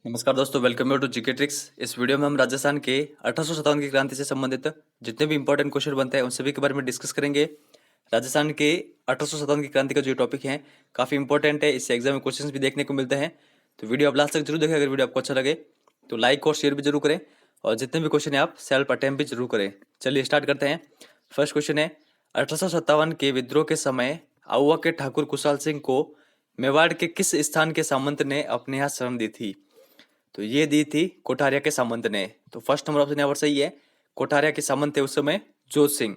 नमस्कार दोस्तों, welcome you to GK tricks. इस वीडियो में हम राजस्थान के 1857 की क्रांति से संबंधित जितने भी इंपॉर्टेंट क्वेश्चन बनते हैं उन सभी के बारे में डिस्कस करेंगे। राजस्थान के 1857 की क्रांति का जो टॉपिक है काफ़ी इंपॉर्टेंट है, इससे एग्जाम में क्वेश्चंस भी देखने को मिलते हैं। तो वीडियो आप लास्ट तक जरूर देखें। अगर वीडियो आपको अच्छा लगे तो लाइक और शेयर भी जरूर करें, और जितने भी क्वेश्चन है आप सेल्फ अटेम्प्ट भी जरूर करें। चलिए स्टार्ट करते हैं। फर्स्ट क्वेश्चन है, 1857 के विद्रोह के समय आउवा के ठाकुर कुशाल सिंह को मेवाड़ के किस स्थान के सामंत ने अपने यहाँ शरण दी थी? तो ये दी थी कोठारिया के सामंत ने। तो फर्स्ट नंबर ऑप्शन यहाँ पर सही है। कोठारिया के सामंत थे उस समय जोत सिंह।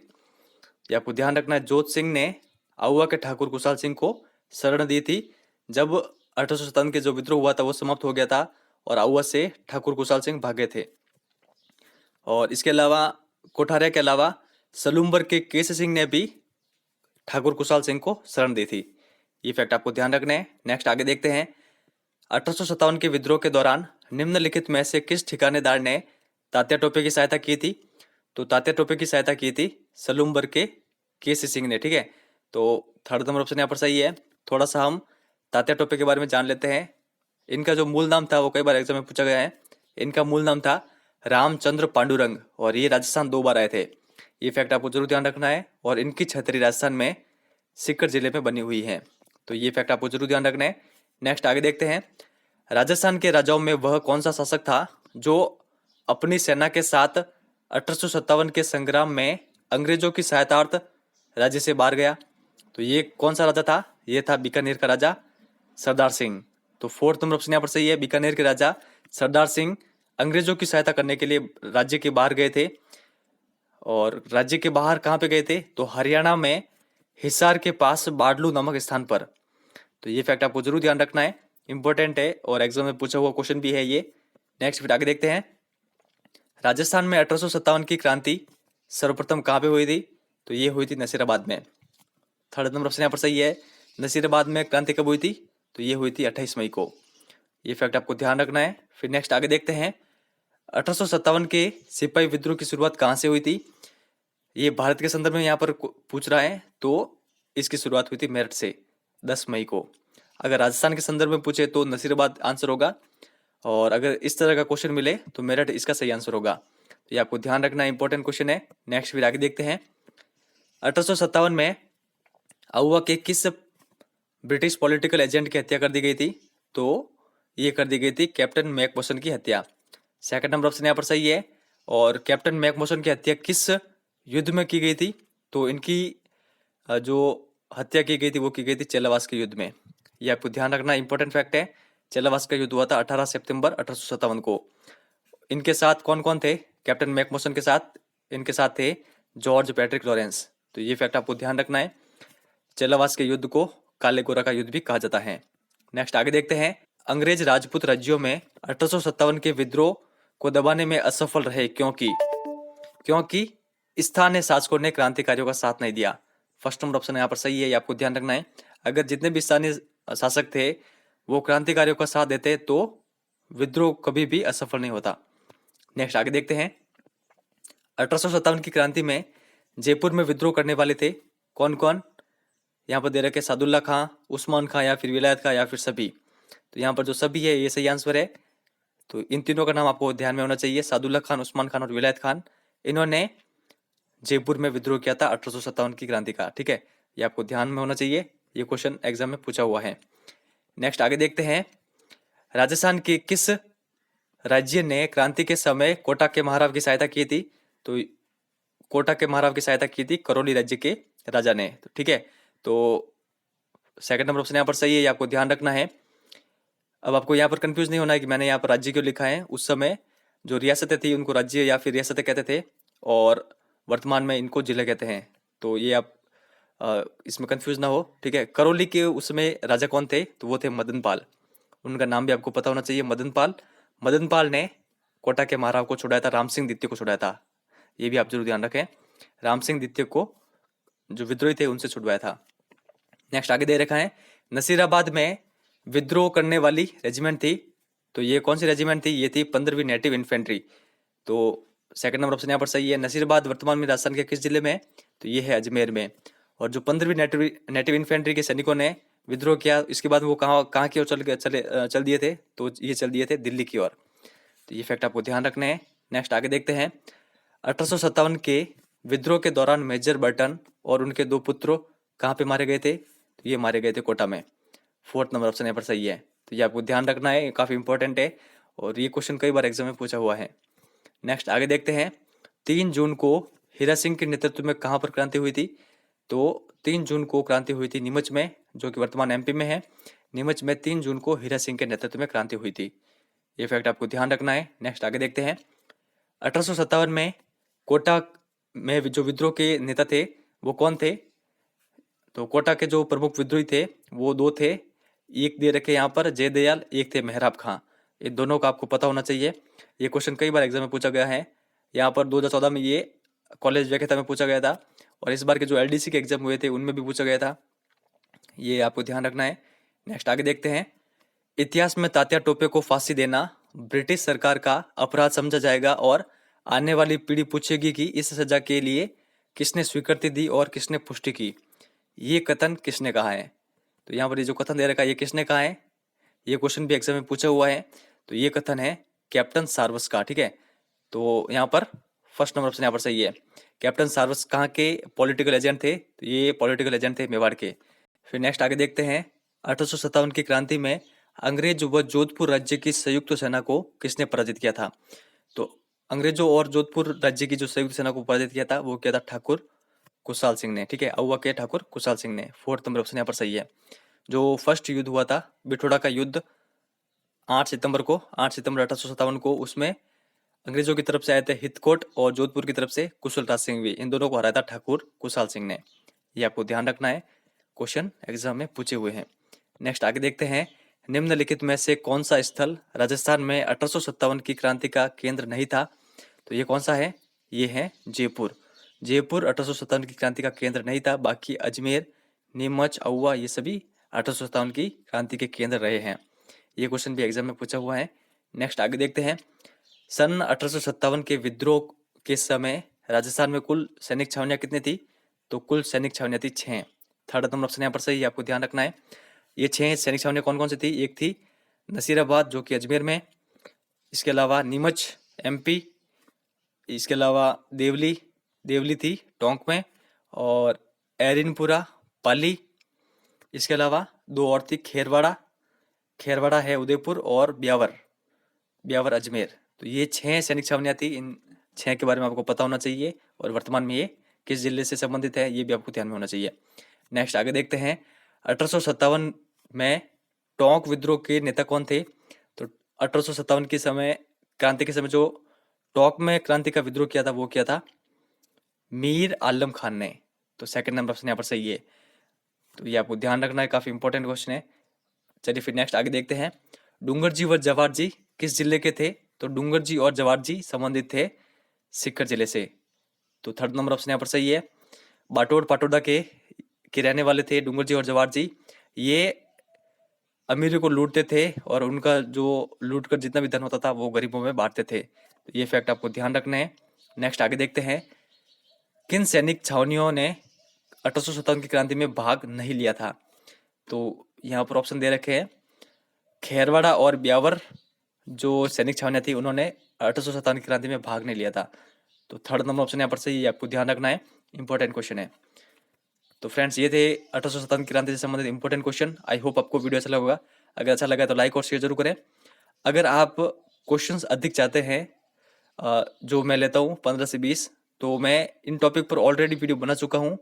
ये आपको ध्यान रखना है, जोत सिंह ने आउवा के ठाकुर कुशाल सिंह को शरण दी थी जब 1857 के जो विद्रोह हुआ था वो समाप्त हो गया था और आउवा से ठाकुर कुशाल सिंह भागे थे। और इसके अलावा कोठारिया के अलावा सलूम्बर के केस सिंह ने भी ठाकुर कुशाल सिंह को शरण दी थी। ये फैक्ट आपको ध्यान रखना है। नेक्स्ट आगे देखते हैं। 1857 के विद्रोह के दौरान निम्नलिखित में से किस ठिकानेदार ने तात्या टोपे की सहायता की थी? तो तात्या टोपे की सहायता की थी सलूम्बर के केसी सिंह ने। ठीक है, तो थर्ड नंबर ऑप्शन यहाँ पर सही है। थोड़ा सा हम तात्या टोपे के बारे में जान लेते हैं। इनका जो मूल नाम था वो कई बार एग्जाम में पूछा गया है। इनका मूल नाम था रामचंद्र पांडुरंग और ये राजस्थान 2 बार आए थे। ये फैक्ट आपको जरूर ध्यान रखना है। और इनकी छतरी राजस्थान में सीकर जिले में बनी हुई है, तो ये फैक्ट आपको जरूर ध्यान रखना है। नेक्स्ट आगे देखते हैं। राजस्थान के राजाओं में वह कौन सा शासक था जो अपनी सेना के साथ 1857 के संग्राम में अंग्रेजों की सहायतार्थ राज्य से बाहर गया? तो ये कौन सा राजा था? ये था बीकानेर का राजा सरदार सिंह। तो फोर्थ नंबर ऑप्शन यहाँ पर सही है। बीकानेर के राजा सरदार सिंह अंग्रेजों की सहायता करने के लिए राज्य के बाहर गए थे। और राज्य के बाहर कहाँ पे गए थे? तो हरियाणा में हिसार के पास बाडलू नामक स्थान पर। तो ये फैक्ट आपको जरूर ध्यान रखना है, इंपॉर्टेंट है और एग्जाम में पूछा हुआ क्वेश्चन भी है ये। नेक्स्ट फिर आगे देखते हैं। राजस्थान में 1857 की क्रांति सर्वप्रथम कहाँ पे हुई थी? तो ये हुई थी नसीराबाद में। थर्ड नंबर ऑप्शन यहाँ पर सही है। नसीराबाद में क्रांति कब हुई थी? तो ये हुई थी 28 मई को। ये फैक्ट आपको ध्यान रखना है। फिर नेक्स्ट आगे देखते हैं। 1857 के सिपाही विद्रोह की शुरुआत कहाँ से हुई थी? ये भारत के संदर्भ में यहाँ पर पूछ रहा है, तो इसकी शुरुआत हुई थी मेरठ से 10 मई को। अगर राजस्थान के संदर्भ में पूछे तो नसीराबाद आंसर होगा, और अगर इस तरह का क्वेश्चन मिले तो मेरठ इसका सही आंसर होगा। तो ये आपको ध्यान रखना, इंपॉर्टेंट क्वेश्चन है। नेक्स्ट फिर आगे देखते हैं। 1857 में आउवा के किस ब्रिटिश पॉलिटिकल एजेंट की हत्या कर दी गई थी? तो ये कर दी गई थी कैप्टन मैकमोसन की हत्या। सेकंड नंबर ऑप्शन यहाँ पर सही है। और कैप्टन मैकमोसन की हत्या किस युद्ध में की गई थी? तो इनकी जो हत्या की गई थी वो की गई थी चेलावास के युद्ध में। ये आपको ध्यान रखना, इंपॉर्टेंट फैक्ट है। चेलावास का युद्ध हुआ था 18 सितंबर 1857 को। इनके साथ कौन कौन थे? कैप्टन मैकमोसन के साथ इनके साथ थे जॉर्ज पैट्रिक लॉरेंस। तो ये फैक्ट आपको ध्यान रखना है। चेलावास के युद्ध को काले गोरा का युद्ध भी कहा जाता है। नेक्स्ट आगे देखते हैं। अंग्रेज राजपूत राज्यों में 1857 के विद्रोह को दबाने में असफल रहे क्योंकि स्थानीय शासकों ने क्रांतिकारियों का साथ नहीं दिया। फर्स्ट नंबर ऑप्शन यहाँ पर सही है, ये आपको ध्यान रखना है। अगर जितने भी स्थानीय शासक थे वो क्रांतिकारियों का साथ देते तो विद्रोह कभी भी असफल नहीं होता। नेक्स्ट आगे देखते हैं। 1857 की क्रांति में जयपुर में विद्रोह करने वाले थे कौन कौन? यहाँ पर दे रखे सादुल्ला खां, उस्मान खां या फिर विलायत खां या फिर सभी। तो यहाँ पर जो सभी है ये सही आंसर है। तो इन तीनों का नाम आपको ध्यान में होना चाहिए, सादुल्ला खान, उस्मान खान और विलायत खान। इन्होंने जयपुर में विद्रोह किया था 1857 की क्रांति का। ठीक है, ये आपको ध्यान में होना चाहिए, ये क्वेश्चन एग्जाम में पूछा हुआ है। नेक्स्ट आगे देखते हैं। राजस्थान के किस राज्य ने क्रांति के समय कोटा के महाराव की सहायता की थी? तो कोटा के महाराव की सहायता की थी करौली राज्य के राजा ने। तो ठीक है, तो सेकंड नंबर ऑप्शन यहाँ पर सही है, ये आपको ध्यान रखना है। अब आपको यहाँ पर कंफ्यूज नहीं होना है कि मैंने यहाँ पर राज्य क्यों लिखा है। उस समय जो रियासतें थी उनको राज्य या फिर रियासतें कहते थे, और वर्तमान में इनको जिले कहते हैं। तो ये आप इसमें कंफ्यूज ना हो। ठीक है, करौली के उसमें राजा कौन थे? तो वो थे मदन पाल। उनका नाम भी आपको पता होना चाहिए, मदन पाल। मदन पाल ने कोटा के महाराव को छुड़ाया था, राम सिंह द्वितीय को छुड़ाया था। ये भी आप जरूर ध्यान रखें, राम सिंह द्वितीय को जो विद्रोही थे उनसे छुड़वाया था। नेक्स्ट आगे दे रखा है। नसीराबाद में विद्रोह करने वाली रेजिमेंट थी, तो ये कौन सी रेजिमेंट थी? ये थी 15वीं नेटिव इन्फेंट्री। तो सेकंड नंबर ऑप्शन यहाँ पर सही है। नसीराबाद वर्तमान में राजस्थान के किस जिले में? तो ये है अजमेर में। और जो 15वीं नेटिव इन्फेंट्री के सैनिकों ने विद्रोह किया, इसके बाद वो कहाँ की ओर चल दिए थे, तो ये चल दिए थे दिल्ली की ओर। तो ये फैक्ट आपको ध्यान रखने हैं। नेक्स्ट आगे देखते हैं। 1857 के विद्रोह के दौरान मेजर बर्टन और उनके 2 पुत्रों कहाँ पे मारे गए थे, तो ये मारे गए थे कोटा में। 4th नंबर ऑप्शन यहाँ पर सही है। तो ये आपको ध्यान रखना है, काफी इंपॉर्टेंट है और ये क्वेश्चन कई बार एग्जाम में पूछा हुआ है। नेक्स्ट आगे देखते हैं। 3 जून को हीरा सिंह के नेतृत्व में कहाँ पर क्रांति हुई थी, तो 3 जून को क्रांति हुई थी नीमच में, जो कि वर्तमान एमपी में है। नीमच में 3 जून को हीरा सिंह के नेतृत्व में क्रांति हुई थी। ये फैक्ट आपको ध्यान रखना है। नेक्स्ट आगे देखते हैं। 1857 में कोटा में जो विद्रोह के नेता थे वो कौन थे, तो कोटा के जो प्रमुख विद्रोही थे वो 2 थे। एक दे रखे यहाँ पर जयदयाल, एक थे मेहराब खां। इन दोनों का आपको पता होना चाहिए। ये क्वेश्चन कई बार एग्जाम में पूछा गया है। यहाँ पर 2014 में ये कॉलेज व्याख्याता में पूछा गया था और इस बार के जो एलडीसी के एग्जाम हुए थे उनमें भी पूछा गया था। ये आपको ध्यान रखना है। नेक्स्ट आगे देखते हैं। इतिहास में तात्या टोपे को फांसी देना ब्रिटिश सरकार का अपराध समझा जाएगा और आने वाली पीढ़ी पूछेगी कि इस सजा के लिए किसने स्वीकृति दी और किसने पुष्टि की। ये कथन किसने कहा है, तो यहाँ पर ये जो कथन दे रखा है ये किसने कहा है, ये क्वेश्चन भी एग्जाम में पूछा हुआ है। तो ये कथन है कैप्टन सार्वस का। ठीक है, तो यहाँ पर फर्स्ट नंबर ऑप्शन यहाँ पर सही है। कैप्टन सार्वस कहाँ के पॉलिटिकल एजेंट थे, तो ये पॉलिटिकल एजेंट थे मेवाड़ के। फिर नेक्स्ट आगे देखते हैं। 1857 की क्रांति में अंग्रेज व जोधपुर राज्य की संयुक्त सेना को किसने पराजित किया था, तो अंग्रेजों और जोधपुर राज्य की जो संयुक्त सेना को पराजित किया था वो किया था ठाकुर कुशाल सिंह ने। ठीक है, अहुआ के ठाकुर कुशाल सिंह ने। 4th नंबर ऑप्शन यहाँ पर सही है। जो फर्स्ट युद्ध हुआ था बिठोड़ा का युद्ध 8 सितंबर 1857 को, उसमें अंग्रेजों की तरफ से आए थे हितकोट और जोधपुर की तरफ से कुशलराज सिंह भी। इन दोनों को हराया था ठाकुर कुशाल सिंह ने। ये आपको ध्यान रखना है, क्वेश्चन एग्जाम में पूछे हुए हैं। नेक्स्ट आगे देखते हैं। निम्नलिखित में से कौन सा स्थल राजस्थान में 1857 की क्रांति का केंद्र नहीं था, तो ये कौन सा है, ये है जयपुर। जयपुर 1857 की क्रांति का केंद्र नहीं था, बाकी अजमेर, नीमच, अहुआ ये सभी 1857 की क्रांति के केंद्र रहे हैं। ये क्वेश्चन भी एग्जाम में पूछा हुआ है। नेक्स्ट आगे देखते हैं। सन 1857 के विद्रोह के समय राजस्थान में कुल सैनिक छावनियां कितनी थी, तो कुल सैनिक छावनियां थी 6। 3rd नंबर ऑप्शन यहाँ पर सही है, आपको ध्यान रखना है। ये 6 सैनिक छावनियां कौन कौन सी थी, एक थी नसीराबाद जो कि अजमेर में, इसके अलावा नीमच एमपी, इसके अलावा देवली थी टोंक में, और एरिनपुरा पाली, इसके अलावा 2 और थी खेरवाड़ा है उदयपुर, और ब्यावर अजमेर। तो ये 6 सैनिक छावनियां थी। इन 6 के बारे में आपको पता होना चाहिए और वर्तमान में ये किस जिले से संबंधित है ये भी आपको ध्यान में होना चाहिए। नेक्स्ट आगे देखते हैं। 1857 में टोंक विद्रोह के नेता कौन थे, तो 1857 के समय क्रांति के समय जो टोंक में क्रांति का विद्रोह किया था वो किया था मीर आलम खान ने। तो 2nd नंबर ऑप्शन यहाँ पर सही है। तो ये आपको ध्यान रखना है, काफी इंपॉर्टेंट क्वेश्चन है। चलिए फिर नेक्स्ट आगे देखते हैं। डूंगर जी व जवार जी किस जिले के थे, तो डूंगर जी और जवार जी संबंधित थे सीकर जिले से। तो 3rd नंबर ऑप्शन यहाँ पर सही है। बाटोड़ पाटोदा के रहने वाले थे डूंगर जी और जवार जी। ये अमीरों को लूटते थे और उनका जो लूट कर जितना भी धन होता था वो गरीबों में बांटते थे। तो ये फैक्ट आपको ध्यान रखना है। नेक्स्ट आगे देखते हैं। किन सैनिक छावनियों ने 1857 की क्रांति में भाग नहीं लिया था, तो यहाँ पर ऑप्शन दे रखे हैं खेरवाड़ा और ब्यावर जो सैनिक छावनियां थी उन्होंने 1857 की क्रांति में भाग नहीं लिया था। तो 3rd नंबर ऑप्शन यहाँ पर सही है, आपको ध्यान रखना है, इंपॉर्टेंट क्वेश्चन है। तो फ्रेंड्स ये थे 1857 की क्रांति से संबंधित इंपॉर्टेंट क्वेश्चन। आई होप आपको वीडियो अच्छा लगा होगा। अगर अच्छा लगा तो लाइक और शेयर जरूर करें। अगर आप क्वेश्चंस अधिक चाहते हैं जो मैं लेता हूँ 15 से 20, तो मैं इन टॉपिक पर ऑलरेडी वीडियो बना चुका हूँ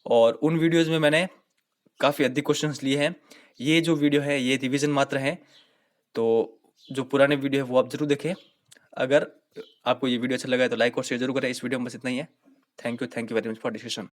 और उन वीडियोज़ में मैंने काफ़ी अधिक क्वेश्चंस लिए हैं। ये जो वीडियो है ये रिवीजन मात्र है, तो जो पुराने वीडियो है वो आप जरूर देखें। अगर आपको ये वीडियो अच्छा लगा है तो लाइक और शेयर जरूर करें। इस वीडियो में बस इतना ही है। Thank you very much for discussion.